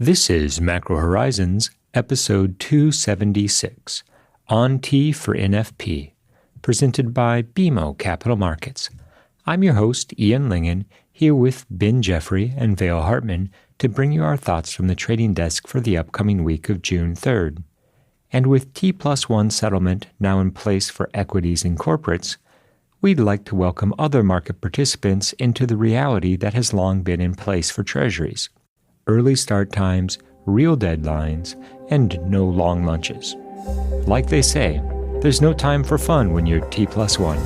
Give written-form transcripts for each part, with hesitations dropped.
This is Macro Horizons, episode 276, On T for N.F.P, presented by BMO Capital Markets. I'm your host, Ian Lyngen, here with Ben Jeffery and Vail Hartman to bring you our thoughts from the trading desk for the upcoming week of June 3rd. And with T+1 settlement now in place for equities and corporates, we'd like to welcome other market participants into the reality that has long been in place for treasuries. Early start times, real deadlines, and no long lunches. Like they say, there's no time for fun when you're T+1.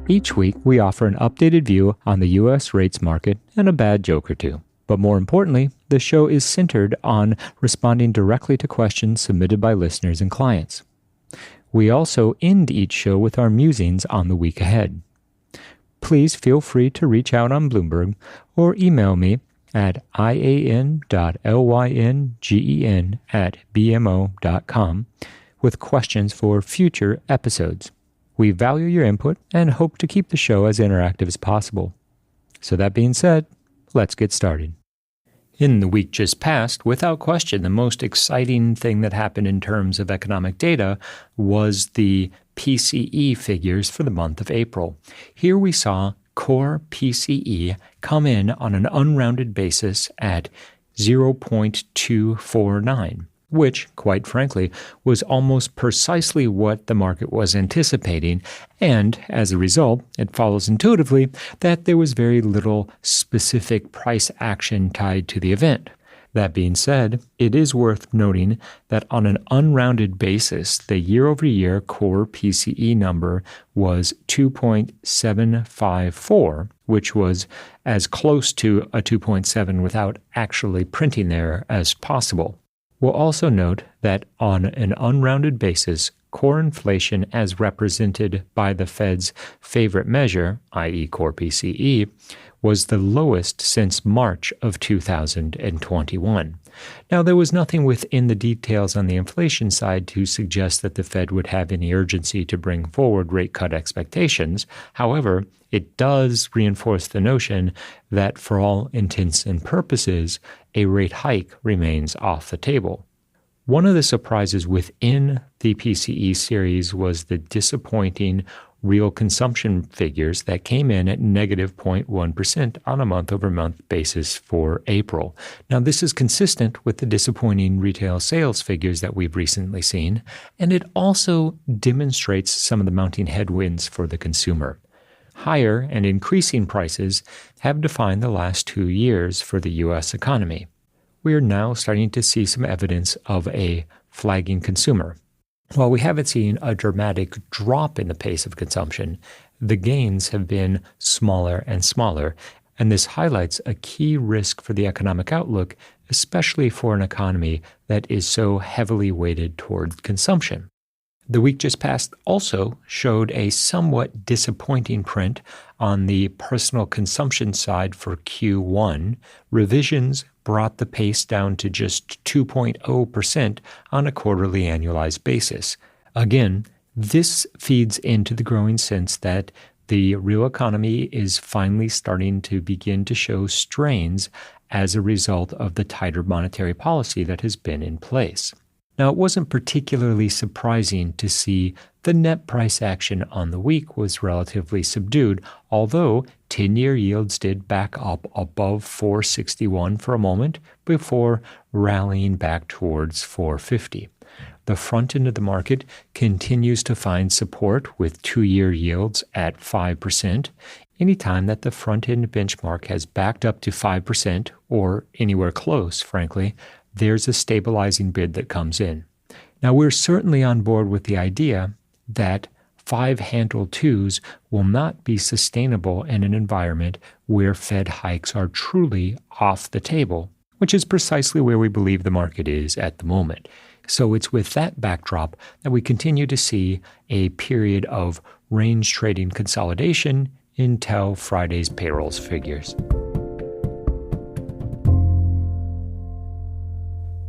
Each week, we offer an updated view on the U.S. rates market and a bad joke or two. But more importantly, the show is centered on responding directly to questions submitted by listeners and clients. We also end each show with our musings on the week ahead. Please feel free to reach out on Bloomberg or email me at ian.lyngen@bmo.com with questions for future episodes. We value your input and hope to keep the show as interactive as possible. So that being said, let's get started. In the week just past, without question, the most exciting thing that happened in terms of economic data was the PCE figures for the month of April. Here we saw core PCE come in on an unrounded basis at 0.249, which, quite frankly, was almost precisely what the market was anticipating, and as a result, it follows intuitively that there was very little specific price action tied to the event. That being said, it is worth noting that on an unrounded basis, the year-over-year core PCE number was 2.754, which was as close to a 2.7 without actually printing there as possible. We'll also note that on an unrounded basis, core inflation as represented by the Fed's favorite measure, i.e. core PCE, was the lowest since March of 2021. Now, there was nothing within the details on the inflation side to suggest that the Fed would have any urgency to bring forward rate cut expectations. However, it does reinforce the notion that for all intents and purposes, a rate hike remains off the table. One of the surprises within the PCE series was the disappointing real consumption figures that came in at negative 0.1% on a month-over-month basis for April. Now, this is consistent with the disappointing retail sales figures that we've recently seen, and it also demonstrates some of the mounting headwinds for the consumer. Higher and increasing prices have defined the last 2 years for the U.S. economy. We are now starting to see some evidence of a flagging consumer. While we haven't seen a dramatic drop in the pace of consumption, the gains have been smaller and smaller, and this highlights a key risk for the economic outlook, especially for an economy that is so heavily weighted toward consumption. The week just past also showed a somewhat disappointing print on the personal consumption side for Q1. Revisions brought the pace down to just 2.0% on a quarterly annualized basis. Again, this feeds into the growing sense that the real economy is finally starting to begin to show strains as a result of the tighter monetary policy that has been in place. Now, it wasn't particularly surprising to see the net price action on the week was relatively subdued, although 10-year yields did back up above 461 for a moment before rallying back towards 450. The front end of the market continues to find support with 2-year yields at 5%. Anytime that the front end benchmark has backed up to 5% or anywhere close, frankly, there's a stabilizing bid that comes in. Now, we're certainly on board with the idea that 5-handle twos will not be sustainable in an environment where Fed hikes are truly off the table, which is precisely where we believe the market is at the moment. So it's with that backdrop that we continue to see a period of range trading consolidation until Friday's payrolls figures.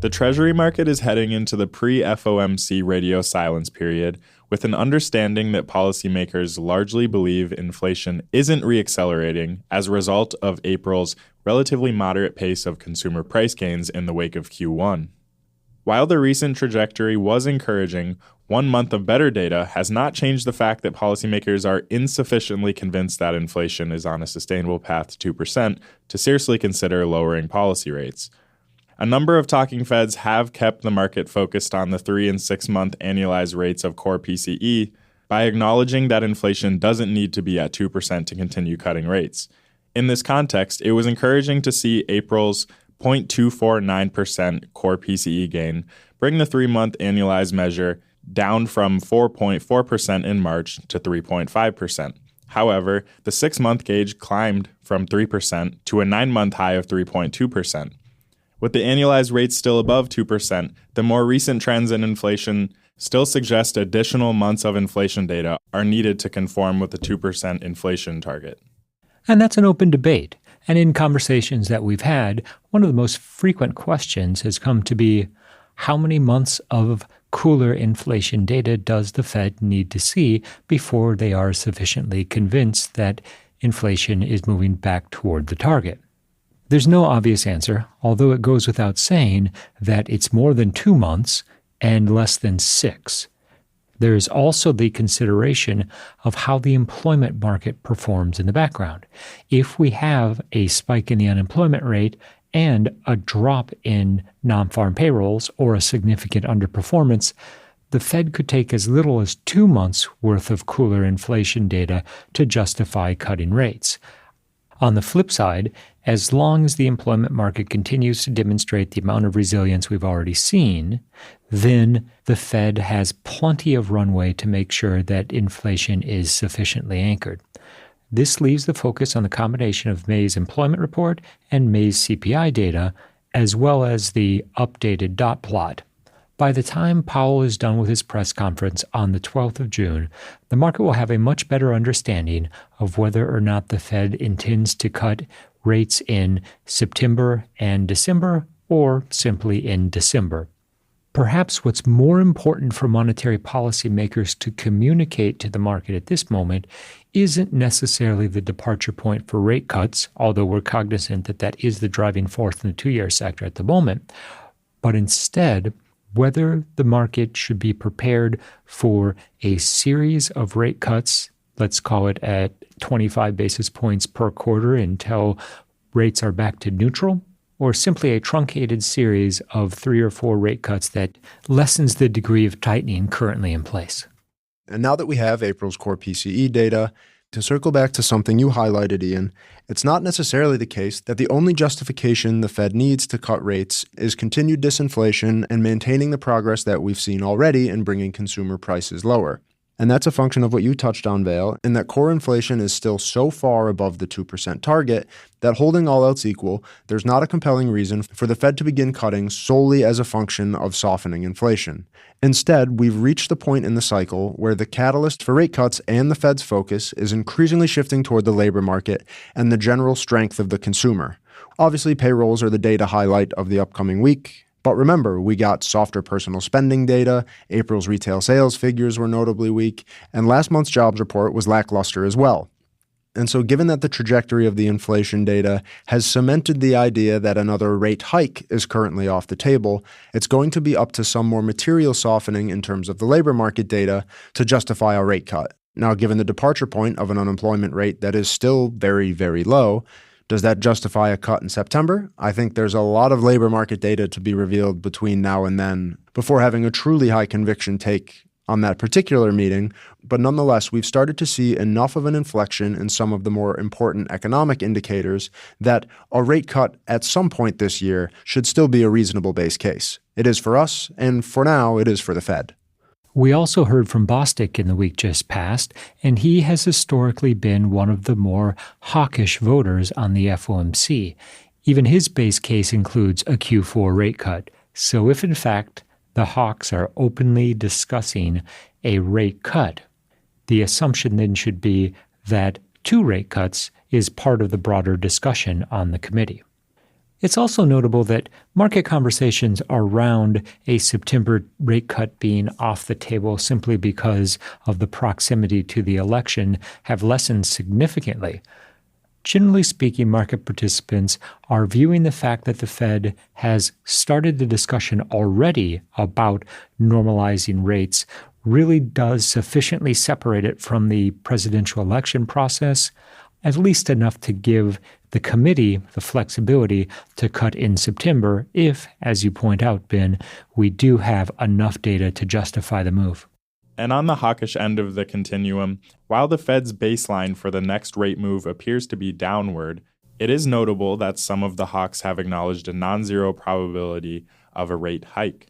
The Treasury market is heading into the pre-FOMC radio silence period, with an understanding that policymakers largely believe inflation isn't reaccelerating as a result of April's relatively moderate pace of consumer price gains in the wake of Q1. While the recent trajectory was encouraging, 1 month of better data has not changed the fact that policymakers are insufficiently convinced that inflation is on a sustainable path to 2% to seriously consider lowering policy rates. A number of talking Feds have kept the market focused on the 3 and 6 month annualized rates of core PCE by acknowledging that inflation doesn't need to be at 2% to continue cutting rates. In this context, it was encouraging to see April's 0.249% core PCE gain bring the 3-month annualized measure down from 4.4% in March to 3.5%. However, the 6-month gauge climbed from 3% to a 9-month high of 3.2%. With the annualized rate still above 2%, the more recent trends in inflation still suggest additional months of inflation data are needed to conform with the 2% inflation target. And that's an open debate. And in conversations that we've had, one of the most frequent questions has come to be, how many months of cooler inflation data does the Fed need to see before they are sufficiently convinced that inflation is moving back toward the target? There's no obvious answer, although it goes without saying that it's more than 2 months and less than 6. There is also the consideration of how the employment market performs in the background. If we have a spike in the unemployment rate and a drop in non-farm payrolls or a significant underperformance, the Fed could take as little as 2 months' worth of cooler inflation data to justify cutting rates. On the flip side, as long as the employment market continues to demonstrate the amount of resilience we've already seen, then the Fed has plenty of runway to make sure that inflation is sufficiently anchored. This leaves the focus on the combination of May's employment report and May's CPI data, as well as the updated dot plot. By the time Powell is done with his press conference on the 12th of June, the market will have a much better understanding of whether or not the Fed intends to cut rates in September and December, or simply in December. Perhaps what's more important for monetary policymakers to communicate to the market at this moment isn't necessarily the departure point for rate cuts, although we're cognizant that that is the driving force in the 2-year sector at the moment, but instead whether the market should be prepared for a series of rate cuts, let's call it at 25 basis points per quarter until rates are back to neutral, or simply a truncated series of 3 or 4 rate cuts that lessens the degree of tightening currently in place. And now that we have April's core PCE data, to circle back to something you highlighted, Ian, it's not necessarily the case that the only justification the Fed needs to cut rates is continued disinflation and maintaining the progress that we've seen already in bringing consumer prices lower. And that's a function of what you touched on, Vail, in that core inflation is still so far above the 2% target that holding all else equal, there's not a compelling reason for the Fed to begin cutting solely as a function of softening inflation. Instead, we've reached the point in the cycle where the catalyst for rate cuts and the Fed's focus is increasingly shifting toward the labor market and the general strength of the consumer. Obviously, payrolls are the data highlight of the upcoming week. But remember, we got softer personal spending data, April's retail sales figures were notably weak, and last month's jobs report was lackluster as well. And so given that the trajectory of the inflation data has cemented the idea that another rate hike is currently off the table, it's going to be up to some more material softening in terms of the labor market data to justify a rate cut. Now, given the departure point of an unemployment rate that is still very, very low, does that justify a cut in September? I think there's a lot of labor market data to be revealed between now and then before having a truly high conviction take on that particular meeting. But nonetheless, we've started to see enough of an inflection in some of the more important economic indicators that a rate cut at some point this year should still be a reasonable base case. It is for us, and for now, it is for the Fed. We also heard from Bostic in the week just past, and he has historically been one of the more hawkish voters on the FOMC. Even his base case includes a Q4 rate cut. So if in fact the hawks are openly discussing a rate cut, the assumption then should be that 2 rate cuts is part of the broader discussion on the committee. It's also notable that market conversations around a September rate cut being off the table simply because of the proximity to the election have lessened significantly. Generally speaking, market participants are viewing the fact that the Fed has started the discussion already about normalizing rates really does sufficiently separate it from the presidential election process, at least enough to give the committee the flexibility to cut in September if, as you point out, Ben, we do have enough data to justify the move. And on the hawkish end of the continuum, while the Fed's baseline for the next rate move appears to be downward, it is notable that some of the hawks have acknowledged a non-zero probability of a rate hike.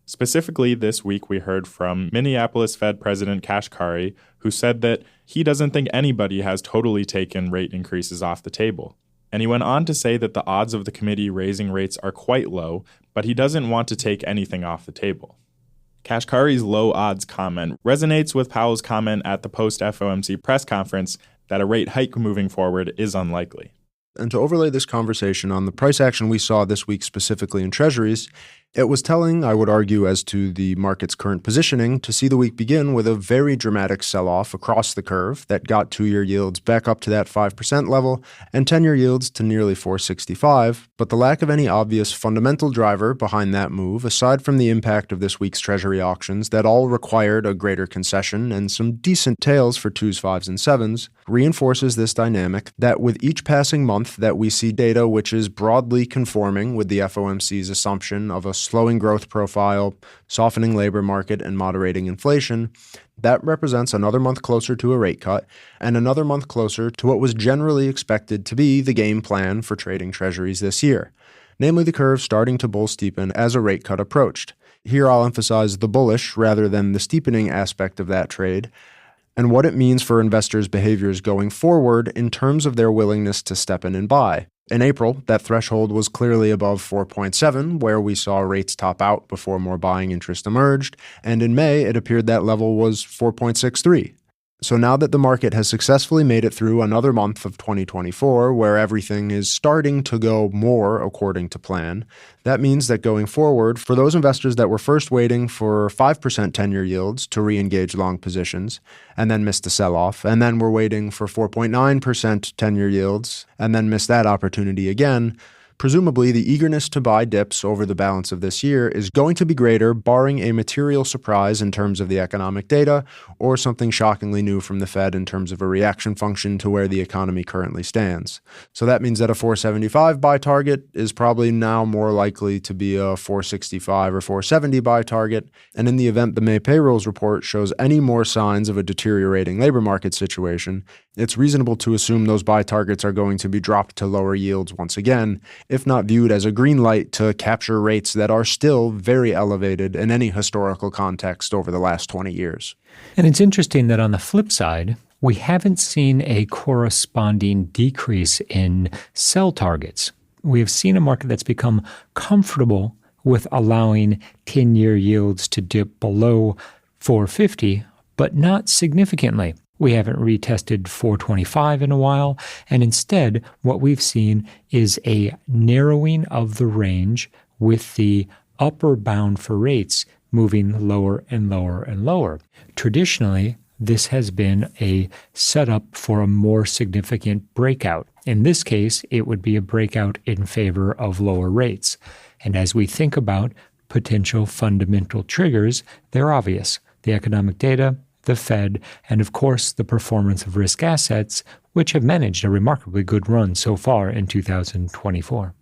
Specifically, this week we heard from Minneapolis Fed President Kashkari, who said that he doesn't think anybody has totally taken rate increases off the table. And he went on to say that the odds of the committee raising rates are quite low, but he doesn't want to take anything off the table. Kashkari's low odds comment resonates with Powell's comment at the post-FOMC press conference that a rate hike moving forward is unlikely. And to overlay this conversation on the price action we saw this week specifically in Treasuries, it was telling, I would argue, as to the market's current positioning to see the week begin with a very dramatic sell-off across the curve that got 2-year yields back up to that 5% level and 10-year yields to nearly 4.65, but the lack of any obvious fundamental driver behind that move, aside from the impact of this week's Treasury auctions that all required a greater concession and some decent tails for 2s, 5s, and 7s, reinforces this dynamic that with each passing month that we see data which is broadly conforming with the FOMC's assumption of a slowing growth profile, softening labor market, and moderating inflation, that represents another month closer to a rate cut and another month closer to what was generally expected to be the game plan for trading treasuries this year, namely the curve starting to bull steepen as a rate cut approached. Here I'll emphasize the bullish rather than the steepening aspect of that trade, and what it means for investors' behaviors going forward in terms of their willingness to step in and buy. In April, that threshold was clearly above 4.7, where we saw rates top out before more buying interest emerged, and in May, it appeared that level was 4.63. So now that the market has successfully made it through another month of 2024, where everything is starting to go more according to plan, that means that going forward, for those investors that were first waiting for 5% 10-year yields to re-engage long positions, and then missed the sell-off, and then were waiting for 4.9% 10-year yields, and then missed that opportunity again, presumably the eagerness to buy dips over the balance of this year is going to be greater, barring a material surprise in terms of the economic data or something shockingly new from the Fed in terms of a reaction function to where the economy currently stands. So that means that a 475 buy target is probably now more likely to be a 465 or 470 buy target, and in the event the May payrolls report shows any more signs of a deteriorating labor market situation, it's reasonable to assume those buy targets are going to be dropped to lower yields once again, if not viewed as a green light to capture rates that are still very elevated in any historical context over the last 20 years. And it's interesting that on the flip side, we haven't seen a corresponding decrease in sell targets. We have seen a market that's become comfortable with allowing 10-year yields to dip below 450, but not significantly. We haven't retested 425 in a while, and instead what we've seen is a narrowing of the range with the upper bound for rates moving lower and lower and lower. Traditionally, this has been a setup for a more significant breakout. In this case, it would be a breakout in favor of lower rates. And as we think about potential fundamental triggers, they're obvious. The economic data, the Fed, and of course the performance of risk assets, which have managed a remarkably good run so far in 2024.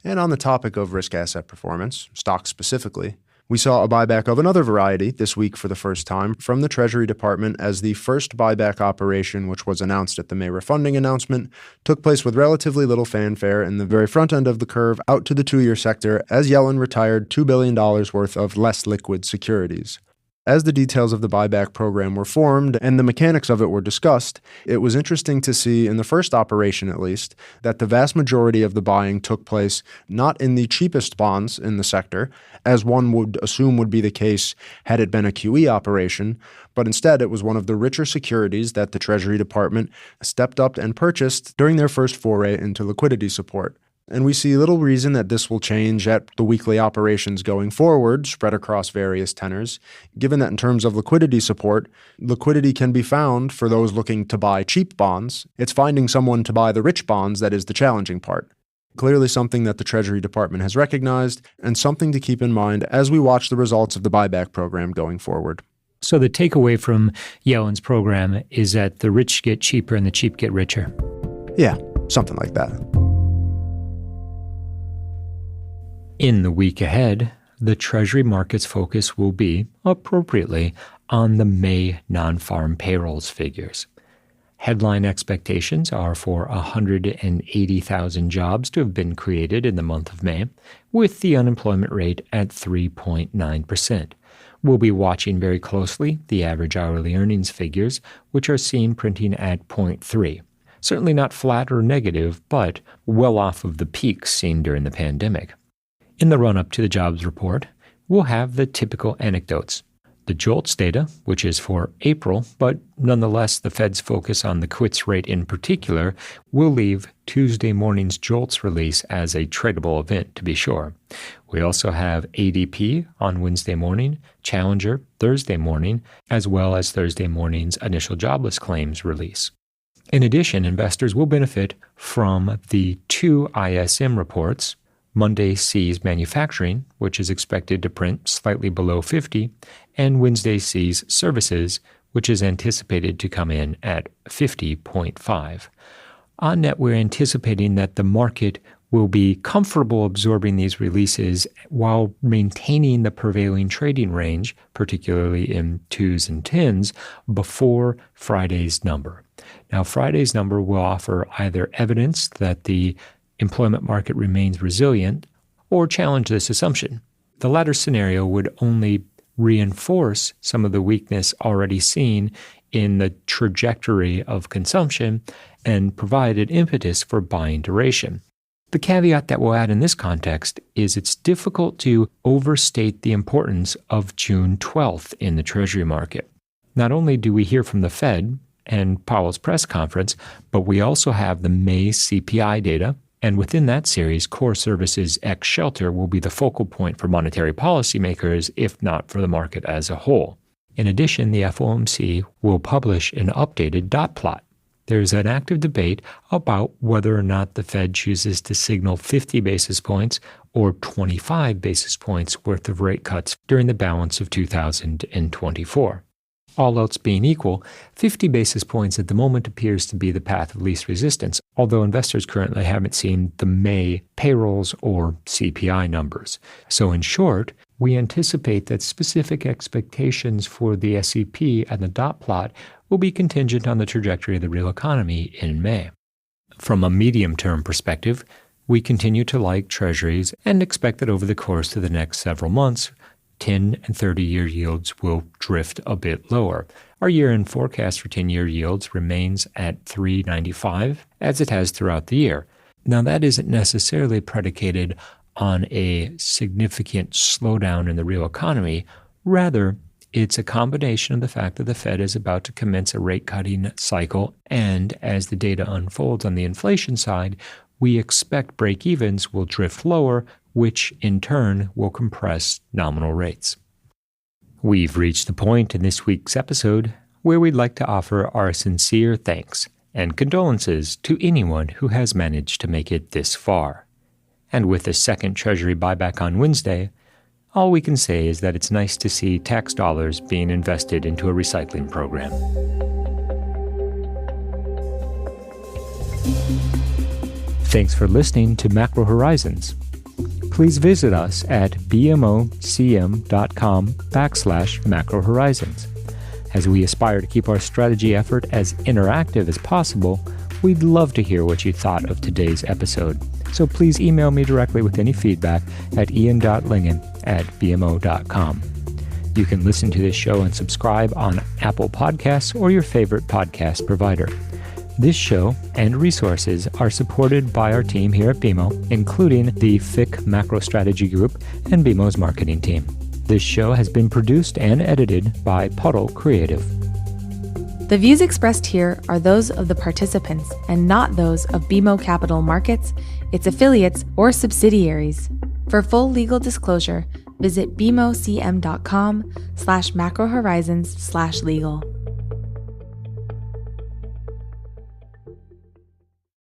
And on the topic of risk asset performance, stocks specifically, we saw a buyback of another variety this week for the first time from the Treasury Department as the first buyback operation, which was announced at the May refunding announcement, took place with relatively little fanfare in the very front end of the curve out to the 2-year sector as Yellen retired $2 billion worth of less liquid securities. As the details of the buyback program were formed and the mechanics of it were discussed, it was interesting to see, in the first operation at least, that the vast majority of the buying took place not in the cheapest bonds in the sector, as one would assume would be the case had it been a QE operation, but instead it was one of the richer securities that the Treasury Department stepped up and purchased during their first foray into liquidity support. And we see little reason that this will change at the weekly operations going forward, spread across various tenors, given that in terms of liquidity support, liquidity can be found for those looking to buy cheap bonds. It's finding someone to buy the rich bonds that is the challenging part. Clearly something that the Treasury Department has recognized, and something to keep in mind as we watch the results of the buyback program going forward. So the takeaway from Yellen's program is that the rich get cheaper and the cheap get richer. Yeah, something like that. In the week ahead, the Treasury market's focus will be, appropriately, on the May non-farm payrolls figures. Headline expectations are for 180,000 jobs to have been created in the month of May, with the unemployment rate at 3.9%. We'll be watching very closely the average hourly earnings figures, which are seen printing at 0.3. Certainly not flat or negative, but well off of the peaks seen during the pandemic. In the run-up to the jobs report, we'll have the typical anecdotes. The JOLTS data, which is for April, but nonetheless the Fed's focus on the quits rate in particular, will leave Tuesday morning's JOLTS release as a tradable event, to be sure. We also have ADP on Wednesday morning, Challenger Thursday morning, as well as Thursday morning's initial jobless claims release. In addition, investors will benefit from the two ISM reports. Monday sees manufacturing, which is expected to print slightly below 50, and Wednesday sees services, which is anticipated to come in at 50.5. On net, we're anticipating that the market will be comfortable absorbing these releases while maintaining the prevailing trading range, particularly in 2s and 10s, before Friday's number. Now, Friday's number will offer either evidence that the employment market remains resilient or challenge this assumption. The latter scenario would only reinforce some of the weakness already seen in the trajectory of consumption and provide an impetus for buying duration. The caveat that we'll add in this context is it's difficult to overstate the importance of June 12th in the Treasury market. Not only do we hear from the Fed and Powell's press conference, but we also have the May CPI data, and within that series, core services ex shelter will be the focal point for monetary policymakers, if not for the market as a whole. In addition, the FOMC will publish an updated dot plot. There's an active debate about whether or not the Fed chooses to signal 50 basis points or 25 basis points worth of rate cuts during the balance of 2024. All else being equal, 50 basis points at the moment appears to be the path of least resistance, although investors currently haven't seen the May payrolls or CPI numbers. So in short, we anticipate that specific expectations for the SEP and the dot plot will be contingent on the trajectory of the real economy in May. From a medium-term perspective, we continue to like Treasuries and expect that over the course of the next several months, 10 and 30-year yields will drift a bit lower. Our year-end forecast for 10-year yields remains at 3.95, as it has throughout the year. Now, that isn't necessarily predicated on a significant slowdown in the real economy. Rather, it's a combination of the fact that the Fed is about to commence a rate-cutting cycle, and as the data unfolds on the inflation side, we expect break-evens will drift lower, which in turn will compress nominal rates. We've reached the point in this week's episode where we'd like to offer our sincere thanks and condolences to anyone who has managed to make it this far. And with the second Treasury buyback on Wednesday, all we can say is that it's nice to see tax dollars being invested into a recycling program. Thanks for listening to Macro Horizons. Please visit us at bmocm.com/Macro Horizons. As we aspire to keep our strategy effort as interactive as possible, we'd love to hear what you thought of today's episode. So please email me directly with any feedback at ian.lyngen@bmo.com. You can listen to this show and subscribe on Apple Podcasts or your favorite podcast provider. This show and resources are supported by our team here at BMO, including the FIC Macro Strategy Group and BMO's marketing team. This show has been produced and edited by Puddle Creative. The views expressed here are those of the participants and not those of BMO Capital Markets, its affiliates, or subsidiaries. For full legal disclosure, visit bmocm.com/macrohorizons/legal.